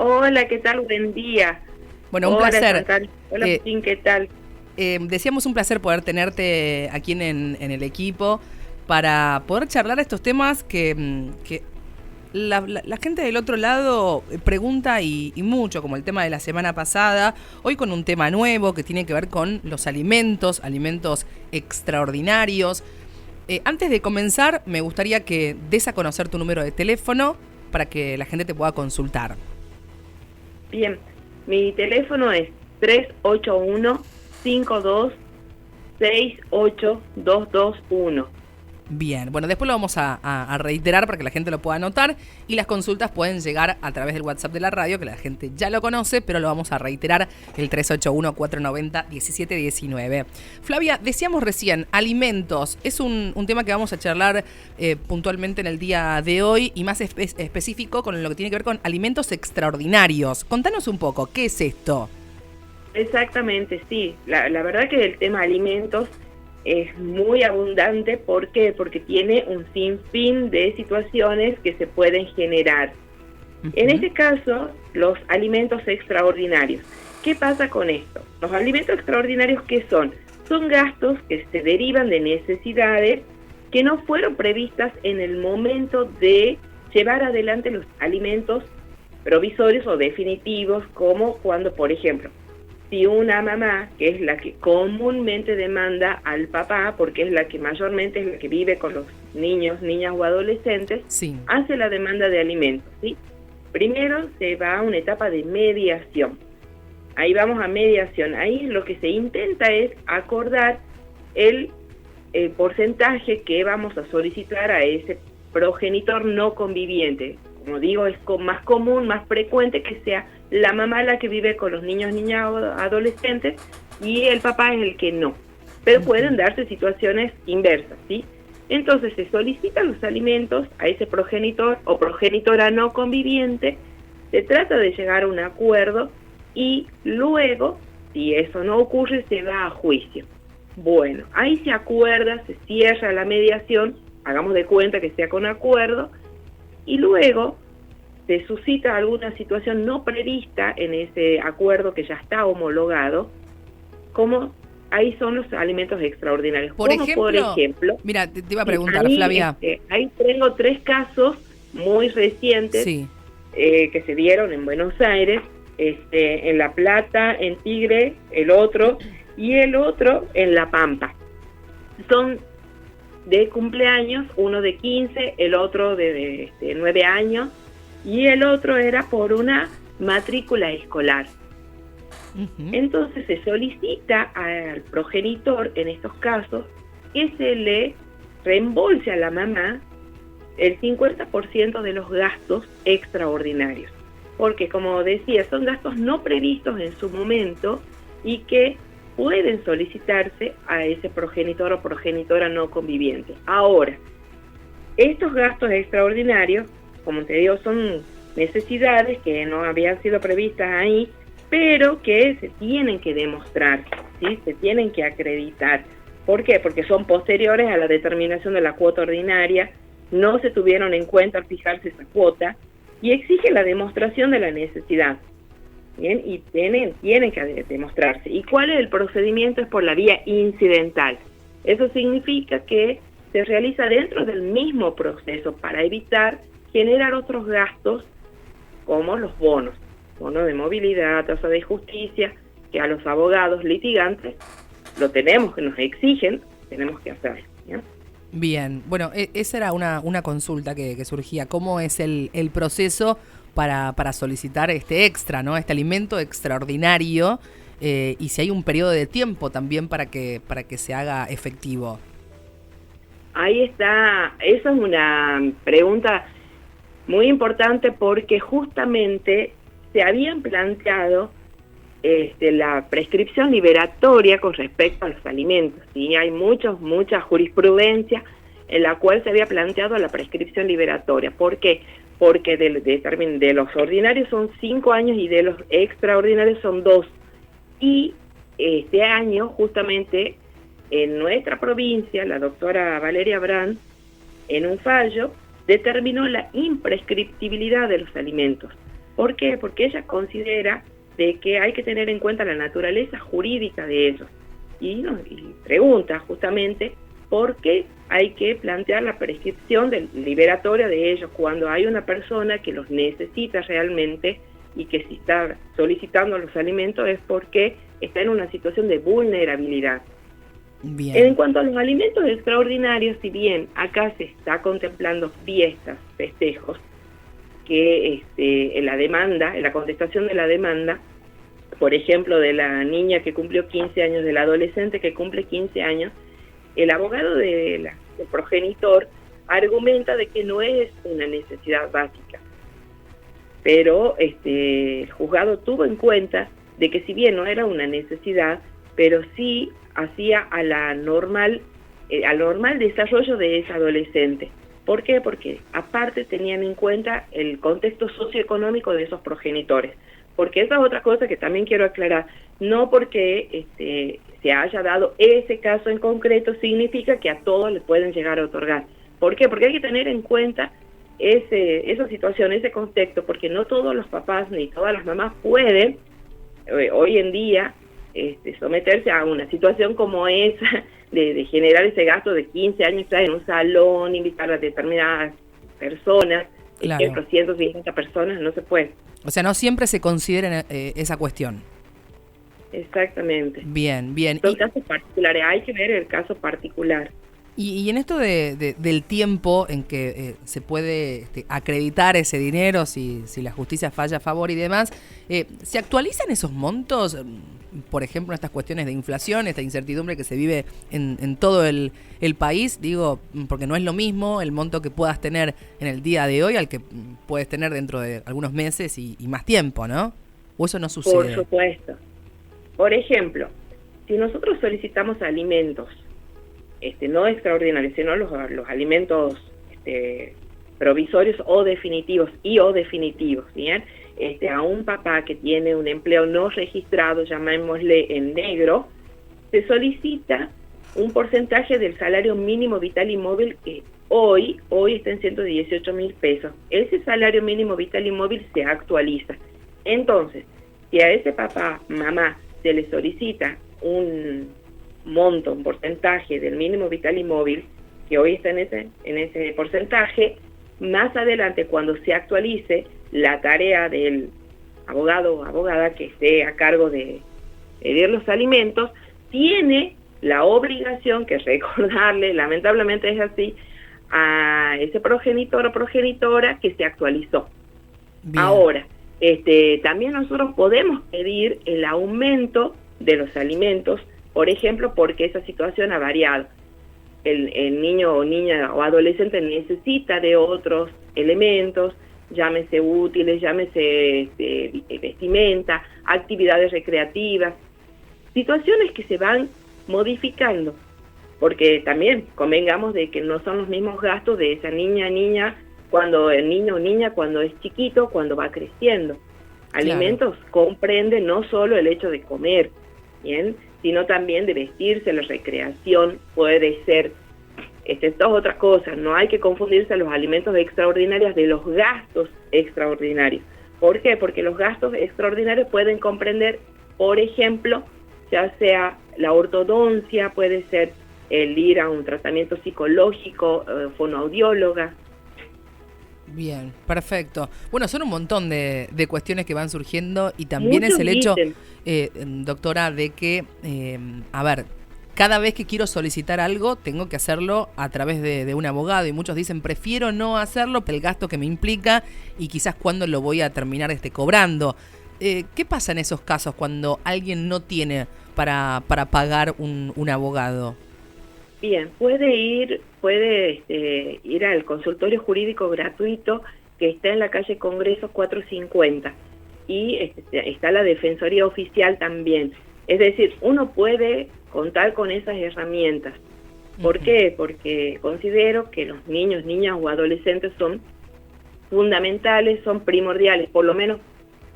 Hola, ¿qué tal? Buen día. Bueno, un Hola, placer. Chantal. Hola, Eh, Martín, ¿qué tal? Decíamos un placer poder tenerte aquí en el equipo para poder charlar estos temas que la gente del otro lado pregunta y mucho, como el tema de la semana pasada, hoy con un tema nuevo que tiene que ver con los alimentos, alimentos extraordinarios. Antes de comenzar, me gustaría que des a conocer tu número de teléfono para que la gente te pueda consultar. Bien, mi teléfono es 381-5268-221. Bien, bueno, después lo vamos a reiterar para que la gente lo pueda anotar y las consultas pueden llegar a través del WhatsApp de la radio, que la gente ya lo conoce, pero lo vamos a reiterar, el 381-490-1719. Flavia, decíamos recién, alimentos, es un tema que vamos a charlar puntualmente en el día de hoy y más específico con lo que tiene que ver con alimentos extraordinarios. Contanos un poco, ¿qué es esto? Exactamente, sí. La verdad que el tema alimentos es muy abundante. ¿Por qué? Porque tiene un sinfín de situaciones que se pueden generar. En Ujú. este caso, los alimentos extraordinarios. ¿Qué pasa con esto? Los alimentos extraordinarios, ¿qué son? Son gastos que se derivan de necesidades que no fueron previstas en el momento de llevar adelante los alimentos provisorios o definitivos, como cuando, por ejemplo, si una mamá, que es la que comúnmente demanda al papá, porque es la que mayormente es la que vive con los niños, niñas o adolescentes, Sí. hace la demanda de alimentos, ¿sí? Primero se va a una etapa de mediación. Ahí vamos a mediación. Ahí lo que se intenta es acordar el porcentaje que vamos a solicitar a ese progenitor no conviviente. Como digo, es más común, más frecuente que sea la mamá la que vive con los niños, niñas o adolescentes y el papá es el que no. Pero pueden darse situaciones inversas, ¿sí? Entonces se solicitan los alimentos a ese progenitor o progenitora no conviviente, se trata de llegar a un acuerdo y luego, si eso no ocurre, se va a juicio. Bueno, ahí se acuerda, se cierra la mediación, hagamos de cuenta que sea con acuerdo, y luego se suscita alguna situación no prevista en ese acuerdo que ya está homologado, como ahí son los alimentos extraordinarios. Por Como por ejemplo, ejemplo, mira, te iba a sí, preguntar, Flavia. ahí tengo 3 casos muy recientes Sí. que se dieron en Buenos Aires, en La Plata, en Tigre, el otro, y el otro en La Pampa. Son de cumpleaños, uno de 15, el otro de 9 años, y el otro era por una matrícula escolar. Ujú. Entonces se solicita al progenitor, en estos casos, que se le reembolse a la mamá el 50% de los gastos extraordinarios. Porque, como decía, son gastos no previstos en su momento y que pueden solicitarse a ese progenitor o progenitora no conviviente. Ahora, estos gastos extraordinarios, como te digo, son necesidades que no habían sido previstas ahí, pero que se tienen que demostrar, ¿sí? Se tienen que acreditar. ¿Por qué? Porque son posteriores a la determinación de la cuota ordinaria, no se tuvieron en cuenta al fijarse esa cuota y exige la demostración de la necesidad. Bien, y tienen que demostrarse. ¿Y cuál es el procedimiento? Es por la vía incidental. Eso significa que se realiza dentro del mismo proceso para evitar generar otros gastos como los bonos, bono de movilidad, tasa de justicia, que a los abogados litigantes lo tenemos, que nos exigen, tenemos que hacerlo, ¿ya? Bien, bueno, esa era una consulta que surgía. ¿Cómo es el proceso para solicitar este extra, ¿no? Este alimento extraordinario y si hay un periodo de tiempo también para que se haga efectivo. Ahí está, esa es una pregunta muy importante porque justamente se habían planteado la prescripción liberatoria con respecto a los alimentos, ¿sí? Hay mucha jurisprudencia en la cual se había planteado la prescripción liberatoria. ¿Por qué? Porque de los ordinarios son 5 años y de los extraordinarios son 2. Y este año, justamente, en nuestra provincia, la doctora Valeria Brand, en un fallo, determinó la imprescriptibilidad de los alimentos. ¿Por qué? Porque ella considera de que hay que tener en cuenta la naturaleza jurídica de ellos. Y pregunta justamente por qué hay que plantear la prescripción liberatoria de ellos cuando hay una persona que los necesita realmente y que si está solicitando los alimentos es porque está en una situación de vulnerabilidad. Bien. En cuanto a los alimentos extraordinarios, si bien acá se está contemplando fiestas, festejos, que en la demanda, en la contestación de la demanda, por ejemplo, de la niña que cumplió 15 años, del adolescente que cumple 15 años, el abogado del progenitor argumenta de que no es una necesidad básica. Pero el juzgado tuvo en cuenta de que si bien no era una necesidad, pero sí hacía al normal desarrollo de ese adolescente. ¿Por qué? Porque aparte tenían en cuenta el contexto socioeconómico de esos progenitores. Porque esa es otra cosa que también quiero aclarar. No porque se haya dado ese caso en concreto significa que a todos les pueden llegar a otorgar. ¿Por qué? Porque hay que tener en cuenta esa situación, ese contexto, porque no todos los papás ni todas las mamás pueden hoy en día someterse a una situación como esa de generar ese gasto de 15 años en un salón, invitar a determinadas personas, claro. ejemplo, 150 personas, no se puede. O sea, no siempre se considera esa cuestión. Exactamente. Bien, bien. Son casos particulares, hay que ver el caso particular. Y en esto del tiempo en que se puede acreditar ese dinero, si la justicia falla a favor y demás, ¿se actualizan esos montos? Por ejemplo, en estas cuestiones de inflación, esta incertidumbre que se vive en todo el país, digo, porque no es lo mismo el monto que puedas tener en el día de hoy al que puedes tener dentro de algunos meses y más tiempo, ¿no? ¿O eso no sucede? Por supuesto. Por ejemplo, si nosotros solicitamos alimentos, no extraordinarios, sino los alimentos provisorios o definitivos, ¿bien? A un papá que tiene un empleo no registrado, llamémosle en negro, se solicita un porcentaje del salario mínimo vital y móvil que hoy está en 118.000 pesos. Ese salario mínimo vital y móvil se actualiza. Entonces, si a ese papá, mamá, se le solicita un monto, un porcentaje del mínimo vital y móvil, que hoy está en ese porcentaje, más adelante cuando se actualice, la tarea del abogado o abogada que esté a cargo de pedir los alimentos, tiene la obligación que recordarle, lamentablemente es así, a ese progenitor o progenitora que se actualizó. Bien. Ahora, también nosotros podemos pedir el aumento de los alimentos, por ejemplo, porque esa situación ha variado. El niño o niña o adolescente necesita de otros elementos, llámese útiles, llámese vestimenta, actividades recreativas, situaciones que se van modificando, porque también convengamos de que no son los mismos gastos de esa niña cuando el niño o niña cuando es chiquito, cuando va creciendo. Alimentos comprende no solo el hecho de comer, ¿bien?, sino también de vestirse, la recreación puede ser, estas otras cosas. No hay que confundirse los alimentos extraordinarios de los gastos extraordinarios. ¿Por qué? Porque los gastos extraordinarios pueden comprender, por ejemplo, ya sea la ortodoncia, puede ser el ir a un tratamiento psicológico, fonoaudióloga. Bien, perfecto. Bueno, son un montón de cuestiones que van surgiendo y también Muchos es el hecho, doctora, de que, cada vez que quiero solicitar algo tengo que hacerlo a través de un abogado y muchos dicen prefiero no hacerlo por el gasto que me implica y quizás cuándo lo voy a terminar cobrando. ¿Qué pasa en esos casos cuando alguien no tiene para pagar un abogado? Bien, puede ir al consultorio jurídico gratuito que está en la calle Congreso 450 y está la Defensoría Oficial también. Es decir, uno puede contar con esas herramientas. ¿Por qué? Porque considero que los niños, niñas o adolescentes son fundamentales, son primordiales, por lo menos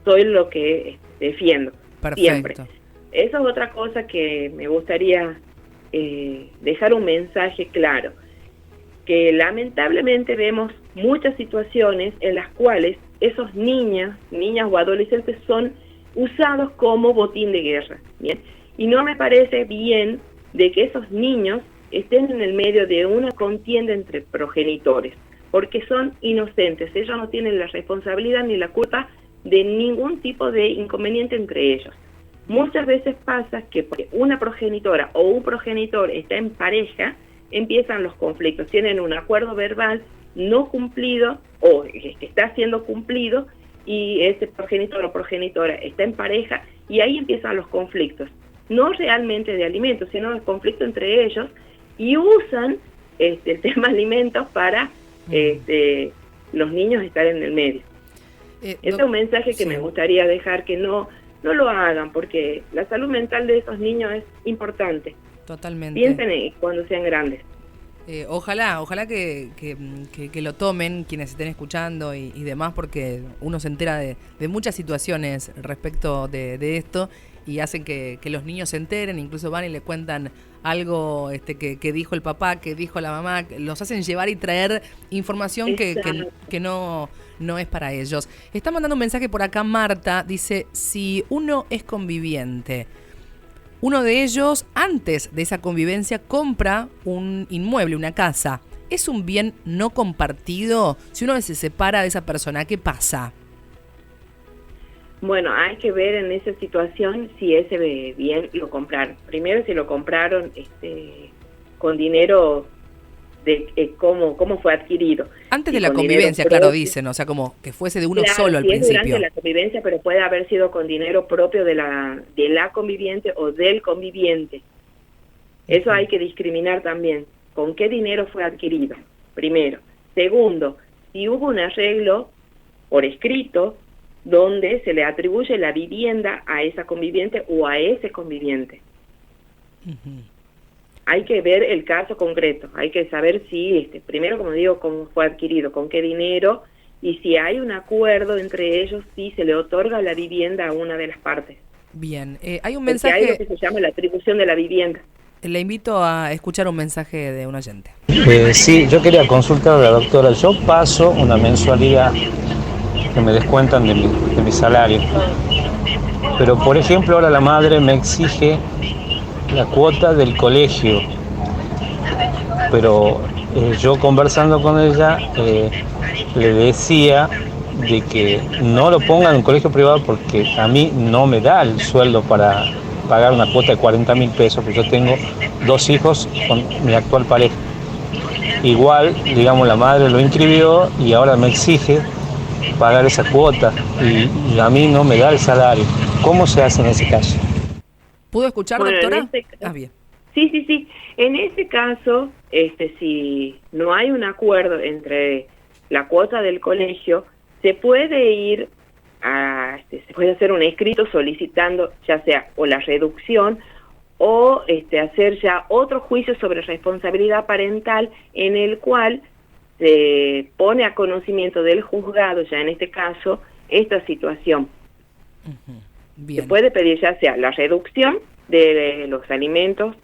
soy lo que defiendo. Perfecto. Siempre. Esa es otra cosa que me gustaría dejar un mensaje claro, que lamentablemente vemos muchas situaciones en las cuales esos niñas o adolescentes son usados como botín de guerra, ¿bien? Y no me parece bien de que esos niños estén en el medio de una contienda entre progenitores, porque son inocentes, ellos no tienen la responsabilidad ni la culpa de ningún tipo de inconveniente entre ellos. Muchas veces pasa que porque una progenitora o un progenitor está en pareja, empiezan los conflictos, tienen un acuerdo verbal no cumplido o que está siendo cumplido y ese progenitor o progenitora está en pareja y ahí empiezan los conflictos, no realmente de alimentos, sino el conflicto entre ellos y usan el tema alimentos para los niños estar en el medio. Ese es un mensaje que me gustaría dejar, que no lo hagan, porque la salud mental de esos niños es importante. Totalmente. Piensen cuando sean grandes. Ojalá que lo tomen quienes estén escuchando y demás, porque uno se entera de muchas situaciones respecto de esto y hacen que los niños se enteren, incluso van y le cuentan algo que dijo el papá, que dijo la mamá, los hacen llevar y traer información que no es para ellos. Está mandando un mensaje por acá Marta, dice, si uno es conviviente, uno de ellos, antes de esa convivencia, compra un inmueble, una casa. ¿Es un bien no compartido? Si uno se separa de esa persona, ¿qué pasa? Bueno, hay que ver en esa situación si ese bien lo compraron. Primero, si lo compraron con dinero, de cómo fue adquirido. Antes de la convivencia, claro, dicen, o sea, como que fuese de uno solo al principio. Claro, durante la convivencia, pero puede haber sido con dinero propio de la conviviente o del conviviente. Eso hay que discriminar también. ¿Con qué dinero fue adquirido? Primero. Segundo, si hubo un arreglo por escrito donde se le atribuye la vivienda a esa conviviente o a ese conviviente. Hay que ver el caso concreto, hay que saber si, primero, como digo, cómo fue adquirido, con qué dinero, y si hay un acuerdo entre ellos, si se le otorga la vivienda a una de las partes. Bien, hay un mensaje... mensaje... Hay lo que se llama la atribución de la vivienda. Le invito a escuchar un mensaje de un oyente. Sí, yo quería consultar a la doctora. Yo paso una mensualidad que me descuentan de mi salario, pero por ejemplo ahora la madre me exige la cuota del colegio, pero yo conversando con ella le decía de que no lo ponga en un colegio privado porque a mí no me da el sueldo para pagar una cuota de 40.000 pesos, porque yo tengo 2 hijos con mi actual pareja. Igual, digamos, la madre lo inscribió y ahora me exige pagar esa cuota y a mí no me da el salario. ¿Cómo se hace en ese caso? ¿Pudo escuchar, doctora? Bien. Sí. En ese caso, si no hay un acuerdo entre la cuota del colegio, se puede ir se puede hacer un escrito solicitando ya sea o la reducción o hacer ya otro juicio sobre responsabilidad parental en el cual se pone a conocimiento del juzgado, ya en este caso, esta situación. Bien. Se puede pedir ya sea la reducción de los alimentos,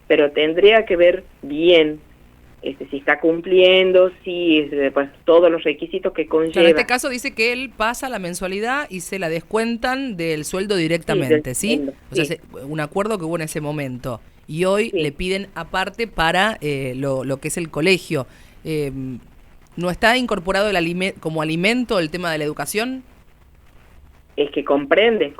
pero tendría que ver bien si está cumpliendo, si pues, todos los requisitos que conlleva. En este caso dice que él pasa la mensualidad y se la descuentan del sueldo directamente, ¿sí? O sea, un acuerdo que hubo en ese momento. Y hoy le piden aparte para lo que es el colegio. ¿No está incorporado como alimento el tema de la educación? Es que comprende.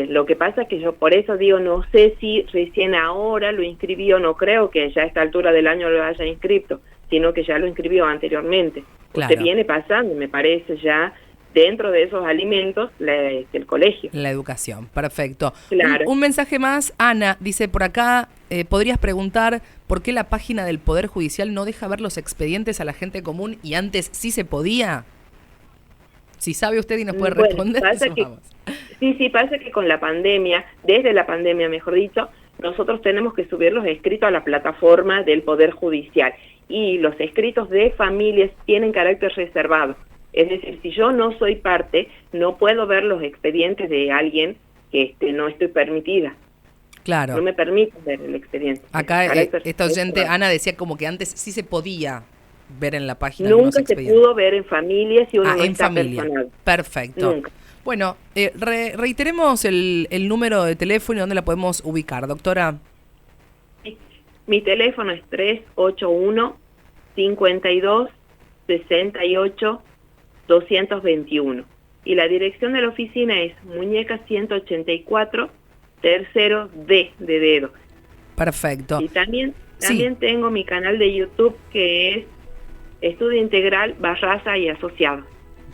Lo que pasa es que yo por eso digo, no sé si recién ahora lo inscribió, no creo que ya a esta altura del año lo haya inscrito, sino que ya lo inscribió anteriormente. Claro. Usted viene pasando, me parece, ya dentro de esos alimentos, el colegio. La educación, perfecto. Claro. Un mensaje más, Ana, dice por acá, podrías preguntar por qué la página del Poder Judicial no deja ver los expedientes a la gente común y antes sí se podía. Si sabe usted y nos puede responder. Pasa que con la pandemia, desde la pandemia mejor dicho, nosotros tenemos que subir los escritos a la plataforma del Poder Judicial y los escritos de familias tienen carácter reservado. Es decir, si yo no soy parte, no puedo ver los expedientes de alguien que no estoy permitida. Claro. No me permite ver el expediente. Acá esta oyente, Ana, decía como que antes sí se podía. ver en la página algunos Nunca se expedientes. pudo ver en familia si uno no en está familia. personal. Perfecto. Nunca. Bueno, reiteremos el número de teléfono y dónde la podemos ubicar, doctora. Mi teléfono es 381-52-68-221. Y la dirección de la oficina es Muñeca 184, tercero D de dedo. Perfecto. Y también Sí. tengo mi canal de YouTube que es Estudio Integral Barraza y Asociados.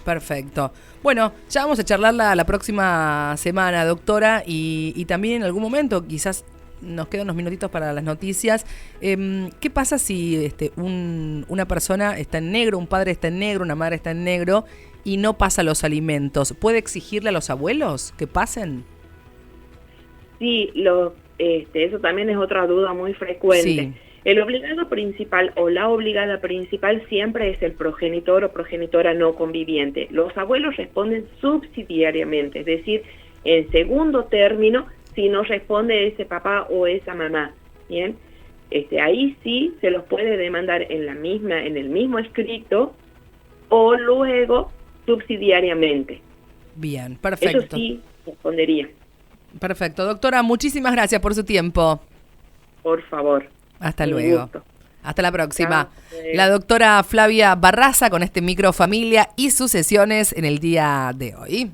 Perfecto. Bueno, ya vamos a charlar la próxima semana, doctora, y también en algún momento, quizás nos quedan unos minutitos para las noticias. ¿Qué pasa si una persona está en negro, un padre está en negro, una madre está en negro y no pasa los alimentos? ¿Puede exigirle a los abuelos que pasen? Sí, eso también es otra duda muy frecuente. Sí. El obligado principal o la obligada principal siempre es el progenitor o progenitora no conviviente. Los abuelos responden subsidiariamente, es decir, en segundo término, si no responde ese papá o esa mamá. Bien, ahí sí se los puede demandar en el mismo escrito o luego subsidiariamente. Bien, perfecto. Eso sí respondería. Perfecto. Doctora, muchísimas gracias por su tiempo. Por favor. Hasta Un luego. gusto. Hasta la próxima. Chao. La doctora Flavia Barraza con este Microfamilia y sus sesiones en el día de hoy.